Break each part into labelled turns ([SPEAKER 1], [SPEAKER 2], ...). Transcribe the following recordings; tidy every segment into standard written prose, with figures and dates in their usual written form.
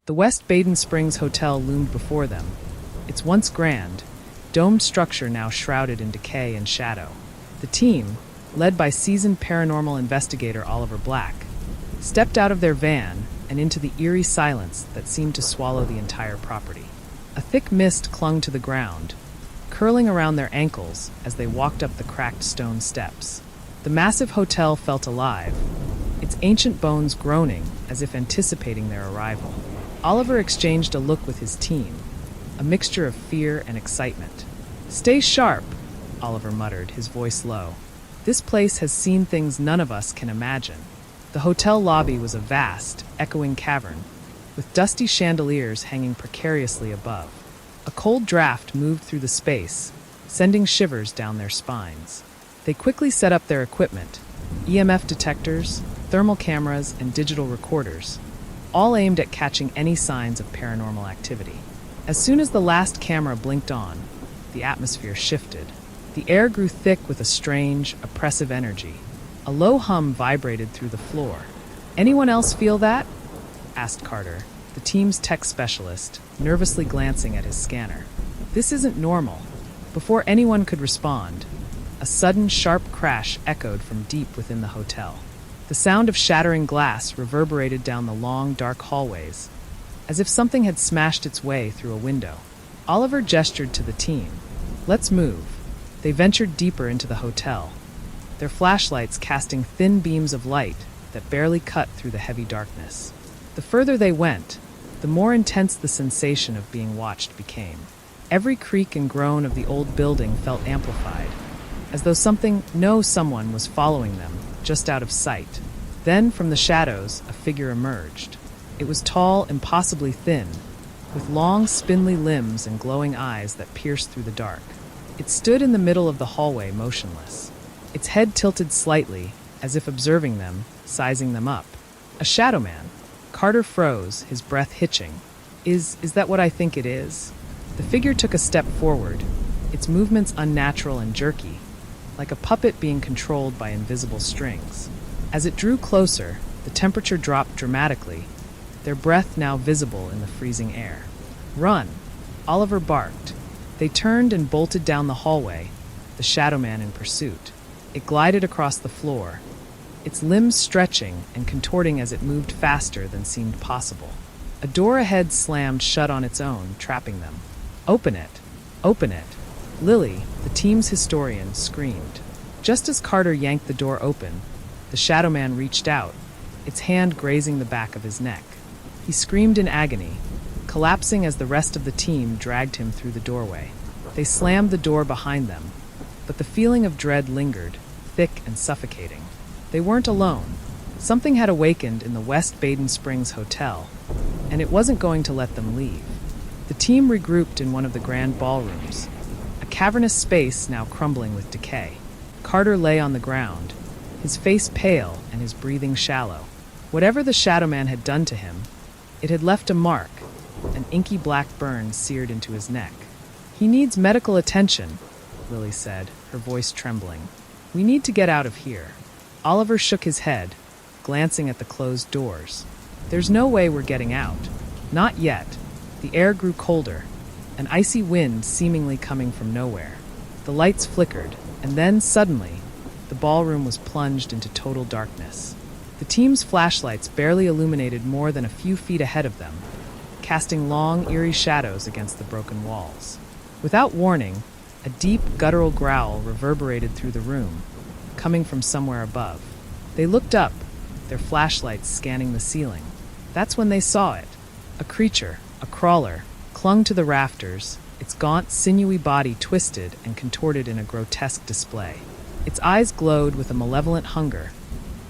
[SPEAKER 1] The West Baden Springs Hotel loomed before them, its once grand, domed structure now shrouded in decay and shadow. The team, led by seasoned paranormal investigator Oliver Black, stepped out of their van and into the eerie silence that seemed to swallow the entire property. A thick mist clung to the ground, curling around their ankles as they walked up the cracked stone steps. The massive hotel felt alive, its ancient bones groaning as if anticipating their arrival. Oliver exchanged a look with his team, a mixture of fear and excitement. "Stay sharp," Oliver muttered, his voice low. "This place has seen things none of us can imagine." The hotel lobby was a vast, echoing cavern, with dusty chandeliers hanging precariously above. A cold draft moved through the space, sending shivers down their spines. They quickly set up their equipment, EMF detectors, thermal cameras, and digital recorders, all aimed at catching any signs of paranormal activity. As soon as the last camera blinked on, the atmosphere shifted. The air grew thick with a strange, oppressive energy. A low hum vibrated through the floor. "Anyone else feel that?" asked Carter, the team's tech specialist, nervously glancing at his scanner. "This isn't normal." Before anyone could respond, a sudden, sharp crash echoed from deep within the hotel. The sound of shattering glass reverberated down the long, dark hallways, as if something had smashed its way through a window. Oliver gestured to the team. "Let's move." They ventured deeper into the hotel, their flashlights casting thin beams of light that barely cut through the heavy darkness. The further they went, the more intense the sensation of being watched became. Every creak and groan of the old building felt amplified, as though someone was following them, just out of sight. Then, from the shadows, a figure emerged. It was tall, impossibly thin, with long, spindly limbs and glowing eyes that pierced through the dark. It stood in the middle of the hallway, motionless, its head tilted slightly, as if observing them, sizing them up. A shadow man. Carter froze, his breath hitching. Is that what I think it is?" The figure took a step forward, its movements unnatural and jerky, like a puppet being controlled by invisible strings. As it drew closer, the temperature dropped dramatically, their breath now visible in the freezing air. "Run!" Oliver barked. They turned and bolted down the hallway, the shadow man in pursuit. It glided across the floor, its limbs stretching and contorting as it moved faster than seemed possible. A door ahead slammed shut on its own, trapping them. "Open it! Open it!" Lily, the team's historian, screamed. Just as Carter yanked the door open, the shadow man reached out, its hand grazing the back of his neck. He screamed in agony, collapsing as the rest of the team dragged him through the doorway. They slammed the door behind them, but the feeling of dread lingered, thick and suffocating. They weren't alone. Something had awakened in the West Baden Springs Hotel, and it wasn't going to let them leave. The team regrouped in one of the grand ballrooms, a cavernous space now crumbling with decay. Carter lay on the ground, his face pale and his breathing shallow. Whatever the shadow man had done to him, it had left a mark, an inky black burn seared into his neck. "He needs medical attention," Lily said, her voice trembling. "We need to get out of here." Oliver shook his head, glancing at the closed doors. "There's no way we're getting out. Not yet." The air grew colder, an icy wind seemingly coming from nowhere. The lights flickered, and then, suddenly, the ballroom was plunged into total darkness. The team's flashlights barely illuminated more than a few feet ahead of them, casting long, eerie shadows against the broken walls. Without warning, a deep, guttural growl reverberated through the room, coming from somewhere above. They looked up, their flashlights scanning the ceiling. That's when they saw it. A creature, a crawler, clung to the rafters, its gaunt, sinewy body twisted and contorted in a grotesque display. Its eyes glowed with a malevolent hunger,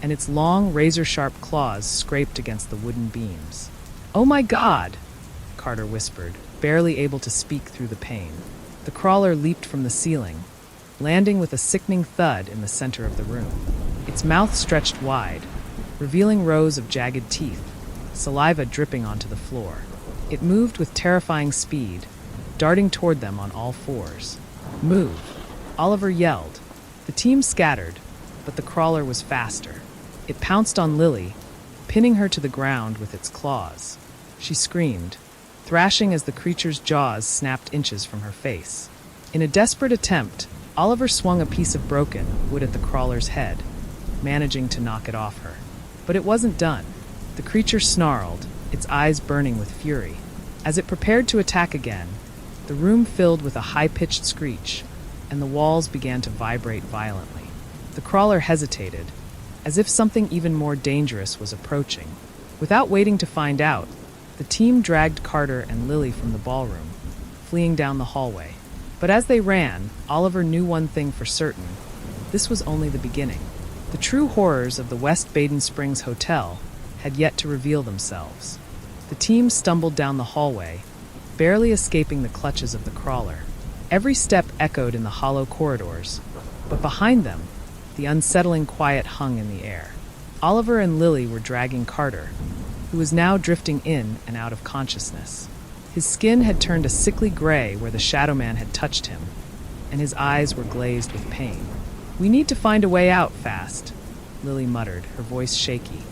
[SPEAKER 1] and its long, razor-sharp claws scraped against the wooden beams. "Oh my God!" Carter whispered, barely able to speak through the pain. The crawler leaped from the ceiling, landing with a sickening thud in the center of the room. Its mouth stretched wide, revealing rows of jagged teeth, saliva dripping onto the floor. It moved with terrifying speed, darting toward them on all fours. "Move!" Oliver yelled. The team scattered, but the crawler was faster. It pounced on Lily, pinning her to the ground with its claws. she screamed, thrashing as the creature's jaws snapped inches from her face. In a desperate attempt, Oliver swung a piece of broken wood at the crawler's head, managing to knock it off her. But it wasn't done. The creature snarled, its eyes burning with fury. As it prepared to attack again, the room filled with a high-pitched screech, and the walls began to vibrate violently. The crawler hesitated, as if something even more dangerous was approaching. Without waiting to find out, the team dragged Carter and Lily from the ballroom, fleeing down the hallway. But as they ran, Oliver knew one thing for certain. This was only the beginning. The true horrors of the West Baden Springs Hotel had yet to reveal themselves. The team stumbled down the hallway, barely escaping the clutches of the crawler. Every step echoed in the hollow corridors, but behind them, the unsettling quiet hung in the air. Oliver and Lily were dragging Carter, who was now drifting in and out of consciousness. His skin had turned a sickly gray where the Shadow Man had touched him, and his eyes were glazed with pain. "We need to find a way out fast," Lily muttered, her voice shaky,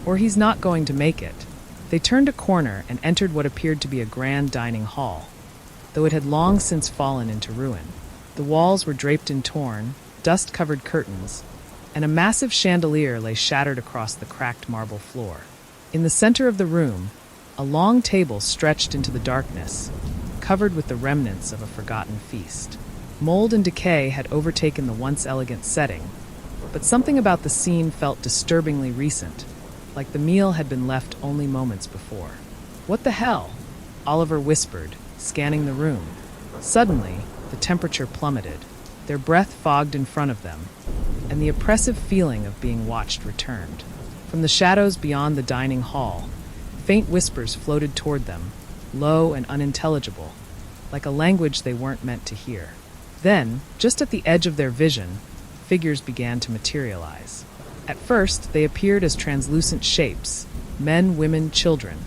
[SPEAKER 1] "or he's not going to make it." They turned a corner and entered what appeared to be a grand dining hall, though it had long since fallen into ruin. The walls were draped in torn, dust-covered curtains, and a massive chandelier lay shattered across the cracked marble floor. In the center of the room, a long table stretched into the darkness, covered with the remnants of a forgotten feast. Mold and decay had overtaken the once elegant setting, but something about the scene felt disturbingly recent, like the meal had been left only moments before. "What the hell?" Oliver whispered, scanning the room. Suddenly, the temperature plummeted. Their breath fogged in front of them, and the oppressive feeling of being watched returned. From the shadows beyond the dining hall, faint whispers floated toward them, low and unintelligible, like a language they weren't meant to hear. Then, just at the edge of their vision, figures began to materialize. At first, they appeared as translucent shapes, men, women, children,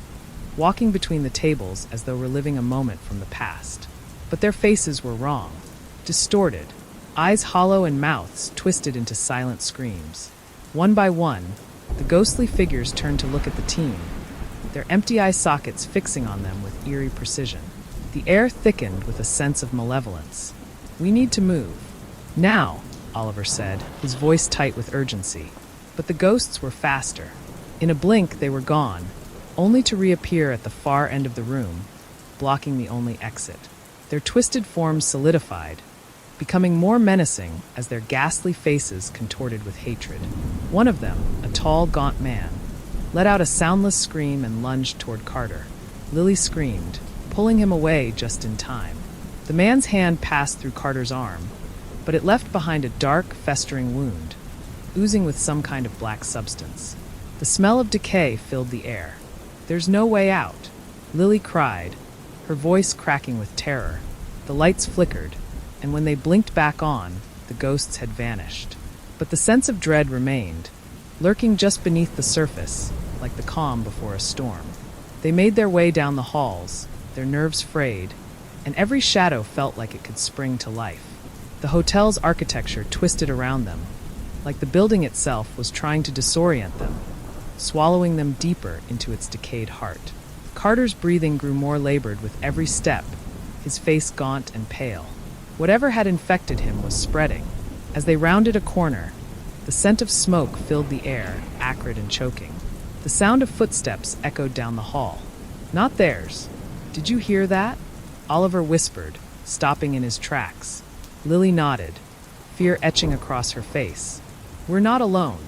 [SPEAKER 1] walking between the tables as though reliving a moment from the past. But their faces were wrong, distorted, eyes hollow and mouths twisted into silent screams. One by one, the ghostly figures turned to look at the team, their empty eye sockets fixing on them with eerie precision. The air thickened with a sense of malevolence. "We need to move. Now," Oliver said, his voice tight with urgency. But the ghosts were faster. In a blink, they were gone, only to reappear at the far end of the room, blocking the only exit. Their twisted forms solidified, becoming more menacing as their ghastly faces contorted with hatred. One of them, a tall, gaunt man, let out a soundless scream and lunged toward Carter. Lily screamed, pulling him away just in time. The man's hand passed through Carter's arm, but it left behind a dark, festering wound, oozing with some kind of black substance. The smell of decay filled the air. "There's no way out," Lily cried, her voice cracking with terror. The lights flickered, and when they blinked back on, the ghosts had vanished. But the sense of dread remained, lurking just beneath the surface, like the calm before a storm. They made their way down the halls, their nerves frayed, and every shadow felt like it could spring to life. The hotel's architecture twisted around them, like the building itself was trying to disorient them, swallowing them deeper into its decayed heart. Carter's breathing grew more labored with every step, his face gaunt and pale. Whatever had infected him was spreading. As they rounded a corner, the scent of smoke filled the air, acrid and choking. The sound of footsteps echoed down the hall. Not theirs. "Did you hear that?" Oliver whispered, stopping in his tracks. Lily nodded, fear etching across her face. "We're not alone."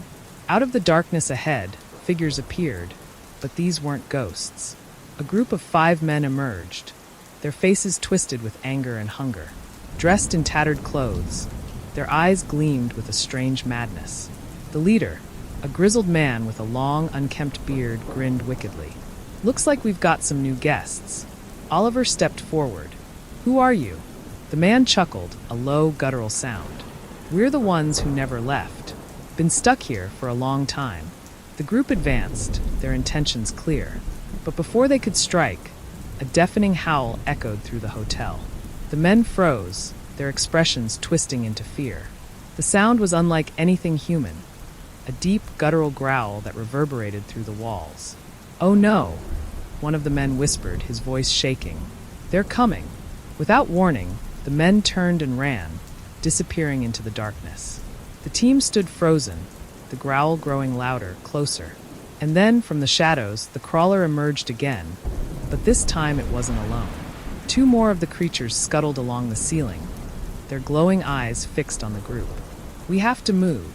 [SPEAKER 1] Out of the darkness ahead, figures appeared, but these weren't ghosts. A group of 5 men emerged, their faces twisted with anger and hunger. Dressed in tattered clothes, their eyes gleamed with a strange madness. The leader, a grizzled man with a long, unkempt beard, grinned wickedly. "Looks like we've got some new guests." Oliver stepped forward. "Who are you?" The man chuckled, a low, guttural sound. "We're the ones who never left. Been stuck here for a long time." The group advanced, their intentions clear. But before they could strike, a deafening howl echoed through the hotel. The men froze, their expressions twisting into fear. The sound was unlike anything human, a deep, guttural growl that reverberated through the walls. "Oh no!" one of the men whispered, his voice shaking. "They're coming." Without warning, the men turned and ran, disappearing into the darkness. The team stood frozen, the growl growing louder, closer. And then, from the shadows, the crawler emerged again, but this time it wasn't alone. Two more of the creatures scuttled along the ceiling, their glowing eyes fixed on the group. "We have to move,"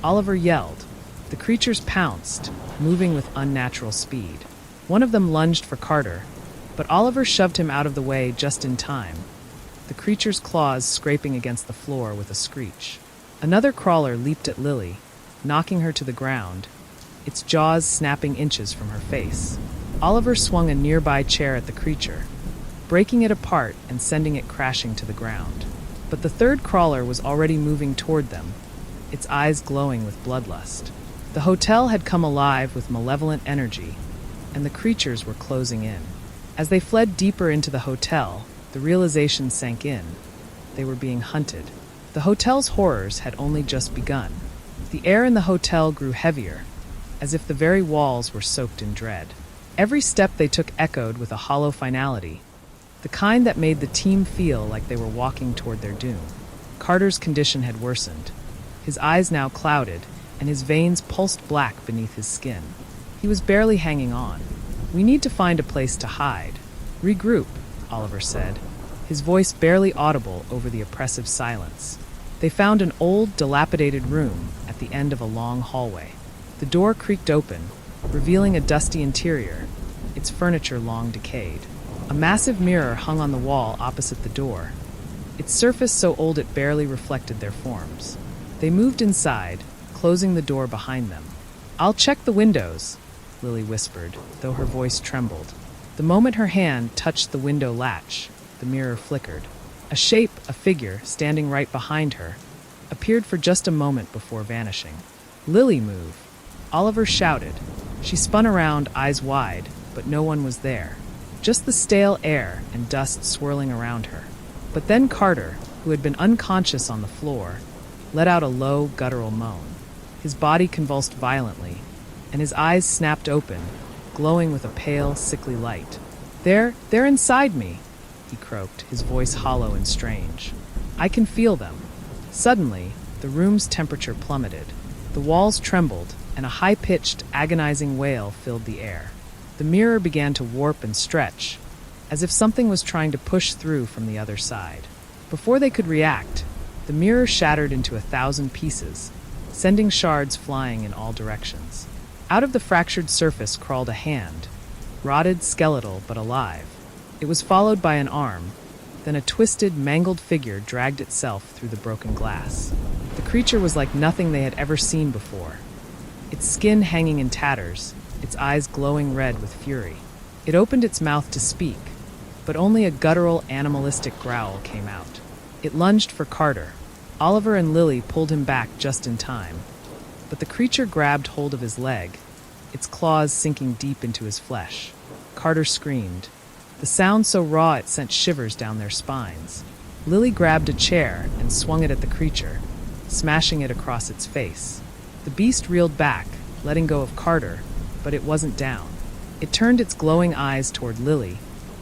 [SPEAKER 1] Oliver yelled. The creatures pounced, moving with unnatural speed. One of them lunged for Carter, but Oliver shoved him out of the way just in time, the creature's claws scraping against the floor with a screech. Another crawler leaped at Lily, knocking her to the ground, its jaws snapping inches from her face. Oliver swung a nearby chair at the creature, breaking it apart and sending it crashing to the ground. But the third crawler was already moving toward them, its eyes glowing with bloodlust. The hotel had come alive with malevolent energy, and the creatures were closing in. As they fled deeper into the hotel, the realization sank in. They were being hunted. The hotel's horrors had only just begun. The air in the hotel grew heavier, as if the very walls were soaked in dread. Every step they took echoed with a hollow finality, the kind that made the team feel like they were walking toward their doom. Carter's condition had worsened, his eyes now clouded, and his veins pulsed black beneath his skin. He was barely hanging on. "We need to find a place to hide. Regroup," Oliver said, his voice barely audible over the oppressive silence. They found an old, dilapidated room at the end of a long hallway. The door creaked open, revealing a dusty interior, its furniture long decayed. A massive mirror hung on the wall opposite the door, its surface so old it barely reflected their forms. They moved inside, closing the door behind them. "I'll check the windows," Lily whispered, though her voice trembled. The moment her hand touched the window latch, the mirror flickered. A shape, a figure, standing right behind her, appeared for just a moment before vanishing. "Lily, move!" Oliver shouted. She spun around, eyes wide, but no one was there. Just the stale air and dust swirling around her. But then Carter, who had been unconscious on the floor, let out a low, guttural moan. His body convulsed violently, and his eyes snapped open, glowing with a pale, sickly light. They're inside me," he croaked, his voice hollow and strange. "I can feel them." Suddenly, the room's temperature plummeted. The walls trembled, and a high-pitched, agonizing wail filled the air. The mirror began to warp and stretch, as if something was trying to push through from the other side. Before they could react, the mirror shattered into 1,000 pieces, sending shards flying in all directions. Out of the fractured surface crawled a hand, rotted, skeletal, but alive. It was followed by an arm, then a twisted, mangled figure dragged itself through the broken glass. The creature was like nothing they had ever seen before, its skin hanging in tatters, its eyes glowing red with fury. It opened its mouth to speak, but only a guttural, animalistic growl came out. It lunged for Carter. Oliver and Lily pulled him back just in time, but the creature grabbed hold of his leg, its claws sinking deep into his flesh. Carter screamed, the sound so raw it sent shivers down their spines. Lily grabbed a chair and swung it at the creature, smashing it across its face. The beast reeled back, letting go of Carter, but it wasn't down. It turned its glowing eyes toward Lily,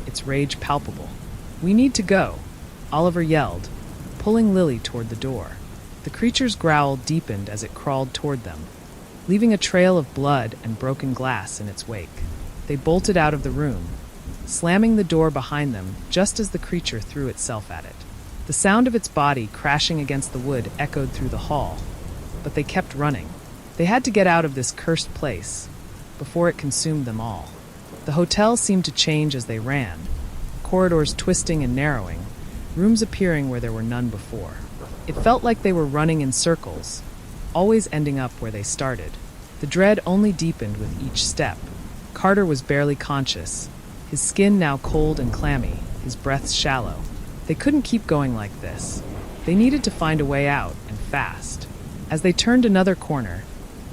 [SPEAKER 1] its rage palpable. "We need to go," Oliver yelled, pulling Lily toward the door. The creature's growl deepened as it crawled toward them, leaving a trail of blood and broken glass in its wake. They bolted out of the room, slamming the door behind them just as the creature threw itself at it. The sound of its body crashing against the wood echoed through the hall, but they kept running. They had to get out of this cursed place before it consumed them all. The hotel seemed to change as they ran, corridors twisting and narrowing, rooms appearing where there were none before. It felt like they were running in circles, always ending up where they started. The dread only deepened with each step. Carter was barely conscious, his skin now cold and clammy, his breath shallow. They couldn't keep going like this. They needed to find a way out, and fast. As they turned another corner,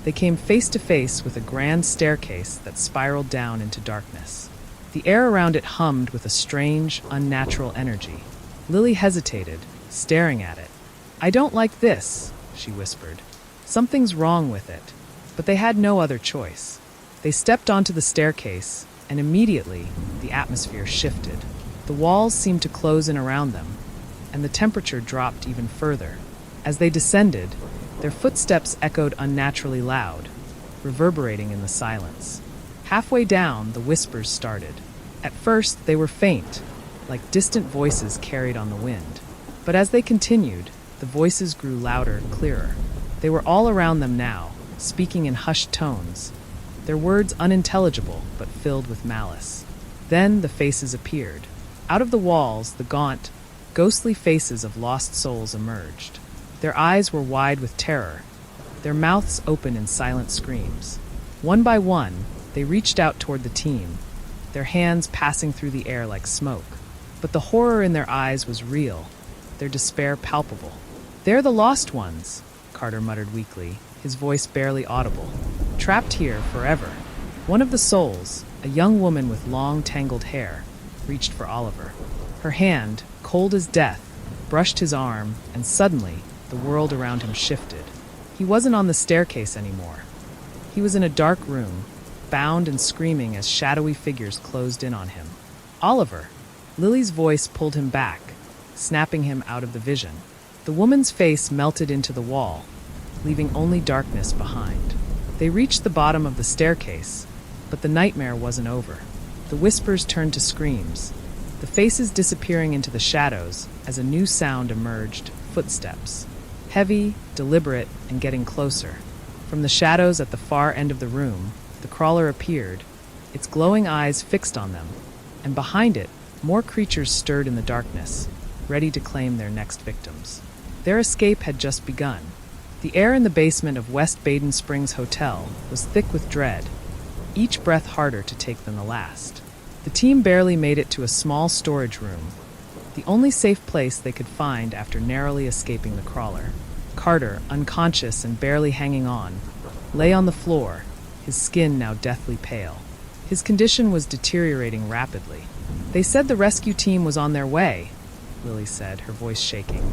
[SPEAKER 1] they came face to face with a grand staircase that spiraled down into darkness. The air around it hummed with a strange, unnatural energy. Lily hesitated, staring at it. "I don't like this," she whispered. "Something's wrong with it." But they had no other choice. They stepped onto the staircase, and immediately the atmosphere shifted. The walls seemed to close in around them, and the temperature dropped even further. As they descended, their footsteps echoed unnaturally loud, reverberating in the silence. Halfway down, the whispers started. At first, they were faint, like distant voices carried on the wind. But as they continued, the voices grew louder, clearer. They were all around them now, speaking in hushed tones, their words unintelligible but filled with malice. Then the faces appeared. Out of the walls, the gaunt, ghostly faces of lost souls emerged. Their eyes were wide with terror, their mouths open in silent screams. One by one, they reached out toward the team, their hands passing through the air like smoke. But the horror in their eyes was real, their despair palpable. "They're the lost ones," Carter muttered weakly, his voice barely audible. "Trapped here forever." One of the souls, a young woman with long, tangled hair, reached for Oliver. Her hand, cold as death, brushed his arm, and suddenly, the world around him shifted. He wasn't on the staircase anymore. He was in a dark room, bound and screaming as shadowy figures closed in on him. "Oliver!" Lily's voice pulled him back, snapping him out of the vision. The woman's face melted into the wall, leaving only darkness behind. They reached the bottom of the staircase, but the nightmare wasn't over. The whispers turned to screams, the faces disappearing into the shadows as a new sound emerged, footsteps. Heavy, deliberate, and getting closer. From the shadows at the far end of the room, the crawler appeared, its glowing eyes fixed on them, and behind it, more creatures stirred in the darkness, ready to claim their next victims. Their escape had just begun. The air in the basement of West Baden Springs Hotel was thick with dread, each breath harder to take than the last. The team barely made it to a small storage room, the only safe place they could find after narrowly escaping the crawler. Carter, unconscious and barely hanging on, lay on the floor, his skin now deathly pale. His condition was deteriorating rapidly. "They said the rescue team was on their way," Lily said, her voice shaking.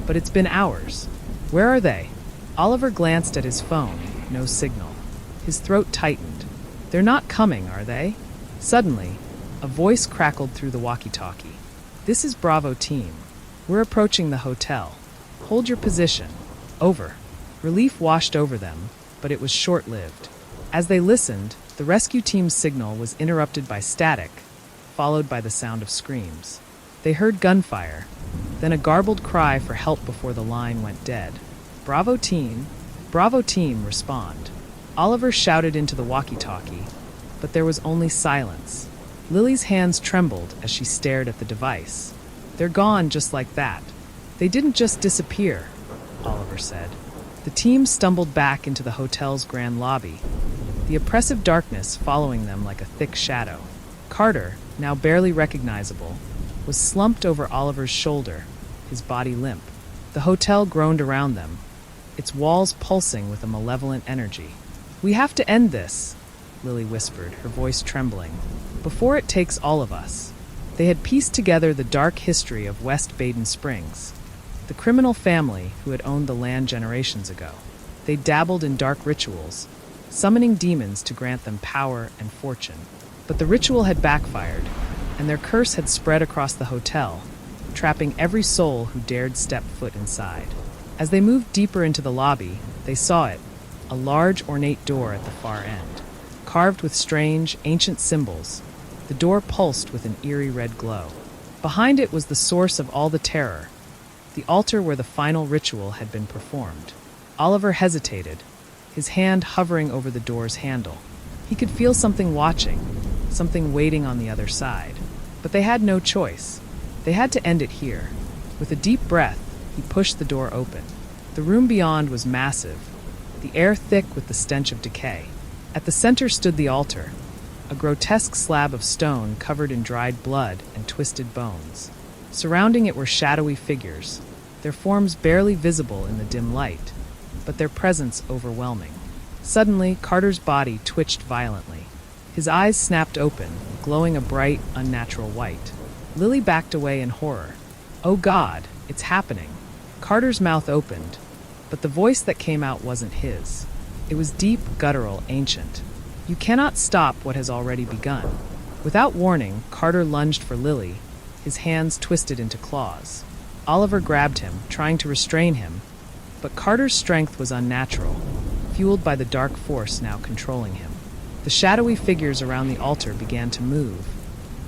[SPEAKER 1] "But it's been hours. Where are they?" Oliver glanced at his phone, no signal. His throat tightened. "They're not coming, are they?" Suddenly, a voice crackled through the walkie-talkie. "This is Bravo Team. We're approaching the hotel. Hold your position. Over." Relief washed over them, but it was short-lived. As they listened, the rescue team's signal was interrupted by static, followed by the sound of screams. They heard gunfire, then a garbled cry for help before the line went dead. Bravo Team, respond." Oliver shouted into the walkie-talkie, but there was only silence. Lily's hands trembled as she stared at the device. "They're gone just like that. They didn't just disappear," Oliver said. The team stumbled back into the hotel's grand lobby, the oppressive darkness following them like a thick shadow. Carter, now barely recognizable, was slumped over Oliver's shoulder, his body limp. The hotel groaned around them, its walls pulsing with a malevolent energy. "We have to end this," Lily whispered, her voice trembling, "before it takes all of us." They had pieced together the dark history of West Baden Springs, the criminal family who had owned the land generations ago. They dabbled in dark rituals, summoning demons to grant them power and fortune. But the ritual had backfired, and their curse had spread across the hotel, trapping every soul who dared step foot inside. As they moved deeper into the lobby, they saw it, a large ornate door at the far end. Carved with strange, ancient symbols, the door pulsed with an eerie red glow. Behind it was the source of all the terror, the altar where the final ritual had been performed. Oliver hesitated, his hand hovering over the door's handle. He could feel something watching, something waiting on the other side. But they had no choice. They had to end it here. With a deep breath, he pushed the door open. The room beyond was massive, the air thick with the stench of decay. At the center stood the altar, a grotesque slab of stone covered in dried blood and twisted bones. Surrounding it were shadowy figures, their forms barely visible in the dim light, but their presence overwhelming. Suddenly, Carter's body twitched violently. His eyes snapped open, glowing a bright, unnatural white. Lily backed away in horror. "Oh God, it's happening." Carter's mouth opened, but the voice that came out wasn't his. It was deep, guttural, ancient. "You cannot stop what has already begun." Without warning, Carter lunged for Lily, his hands twisted into claws. Oliver grabbed him, trying to restrain him, but Carter's strength was unnatural, fueled by the dark force now controlling him. The shadowy figures around the altar began to move,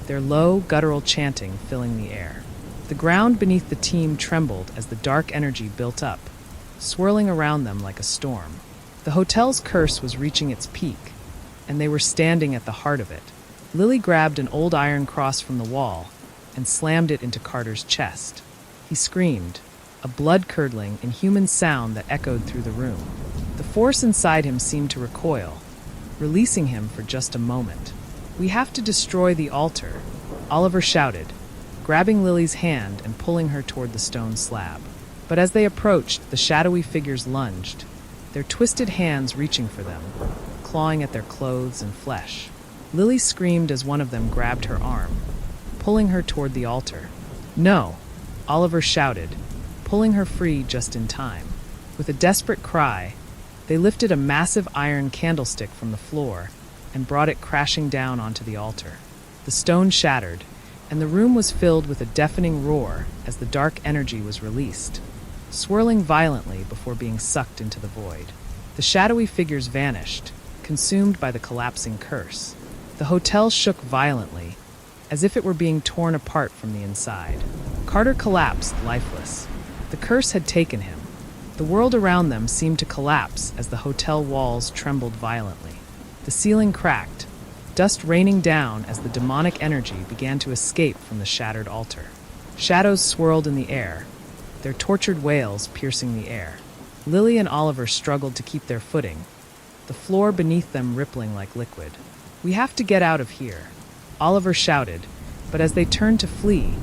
[SPEAKER 1] their low, guttural chanting filling the air. The ground beneath the team trembled as the dark energy built up, swirling around them like a storm. The hotel's curse was reaching its peak, and they were standing at the heart of it. Lily grabbed an old iron cross from the wall and slammed it into Carter's chest. He screamed, a blood-curdling, inhuman sound that echoed through the room. The force inside him seemed to recoil, releasing him for just a moment. "We have to destroy the altar," Oliver shouted, grabbing Lily's hand and pulling her toward the stone slab. But as they approached, the shadowy figures lunged, their twisted hands reaching for them, clawing at their clothes and flesh. Lily screamed as one of them grabbed her arm, pulling her toward the altar. "No!" Oliver shouted, pulling her free just in time. With a desperate cry, they lifted a massive iron candlestick from the floor and brought it crashing down onto the altar. The stone shattered, and the room was filled with a deafening roar as the dark energy was released, swirling violently before being sucked into the void. The shadowy figures vanished, consumed by the collapsing curse. The hotel shook violently, as if it were being torn apart from the inside. Carter collapsed, lifeless. The curse had taken him. The world around them seemed to collapse as the hotel walls trembled violently. The ceiling cracked, dust raining down as the demonic energy began to escape from the shattered altar. Shadows swirled in the air, their tortured wails piercing the air. Lily and Oliver struggled to keep their footing, the floor beneath them rippling like liquid. "We have to get out of here," Oliver shouted, but as they turned to flee,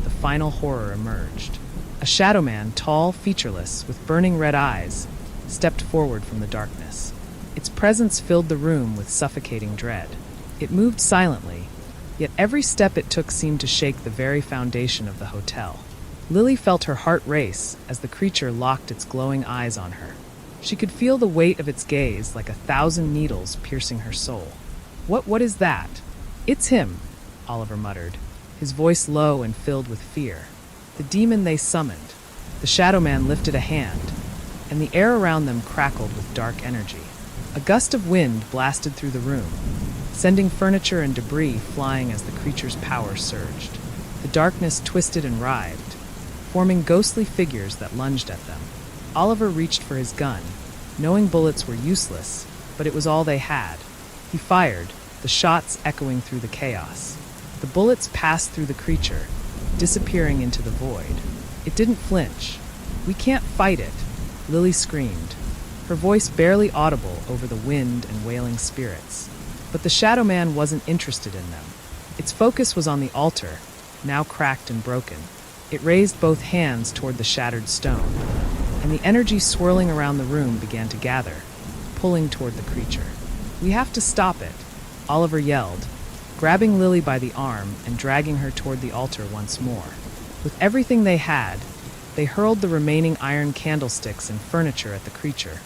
[SPEAKER 1] the final horror emerged. A shadow man, tall, featureless, with burning red eyes, stepped forward from the darkness. Its presence filled the room with suffocating dread. It moved silently, yet every step it took seemed to shake the very foundation of the hotel. Lily felt her heart race as the creature locked its glowing eyes on her. She could feel the weight of its gaze like 1,000 needles piercing her soul. What is that?" "It's him," Oliver muttered, his voice low and filled with fear. "The demon they summoned." The shadow man lifted a hand, and the air around them crackled with dark energy. A gust of wind blasted through the room, sending furniture and debris flying as the creature's power surged. The darkness twisted and writhed, forming ghostly figures that lunged at them. Oliver reached for his gun, knowing bullets were useless, but it was all they had. He fired, the shots echoing through the chaos. The bullets passed through the creature, disappearing into the void. It didn't flinch. "We can't fight it," Lily screamed, her voice barely audible over the wind and wailing spirits. But the shadow man wasn't interested in them. Its focus was on the altar, now cracked and broken. It raised both hands toward the shattered stone, and the energy swirling around the room began to gather, pulling toward the creature. "We have to stop it," Oliver yelled, grabbing Lily by the arm and dragging her toward the altar once more. With everything they had, they hurled the remaining iron candlesticks and furniture at the creature,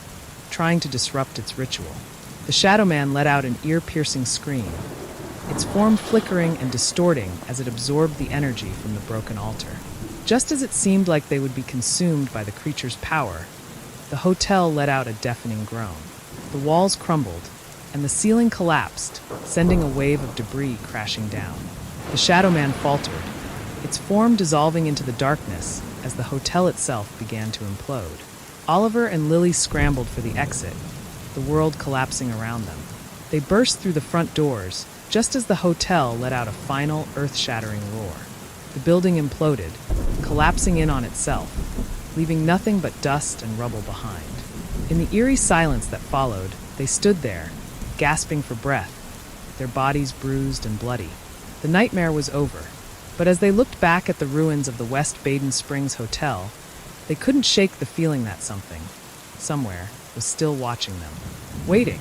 [SPEAKER 1] trying to disrupt its ritual. The shadow man let out an ear-piercing scream, its form flickering and distorting as it absorbed the energy from the broken altar. Just as it seemed like they would be consumed by the creature's power, the hotel let out a deafening groan. The walls crumbled, and the ceiling collapsed, sending a wave of debris crashing down. The shadow man faltered, its form dissolving into the darkness as the hotel itself began to implode. Oliver and Lily scrambled for the exit, the world collapsing around them. They burst through the front doors, just as the hotel let out a final, earth-shattering roar. The building imploded, collapsing in on itself, leaving nothing but dust and rubble behind. In the eerie silence that followed, they stood there, gasping for breath, their bodies bruised and bloody. The nightmare was over, but as they looked back at the ruins of the West Baden Springs Hotel, they couldn't shake the feeling that something, somewhere, was still watching them, waiting.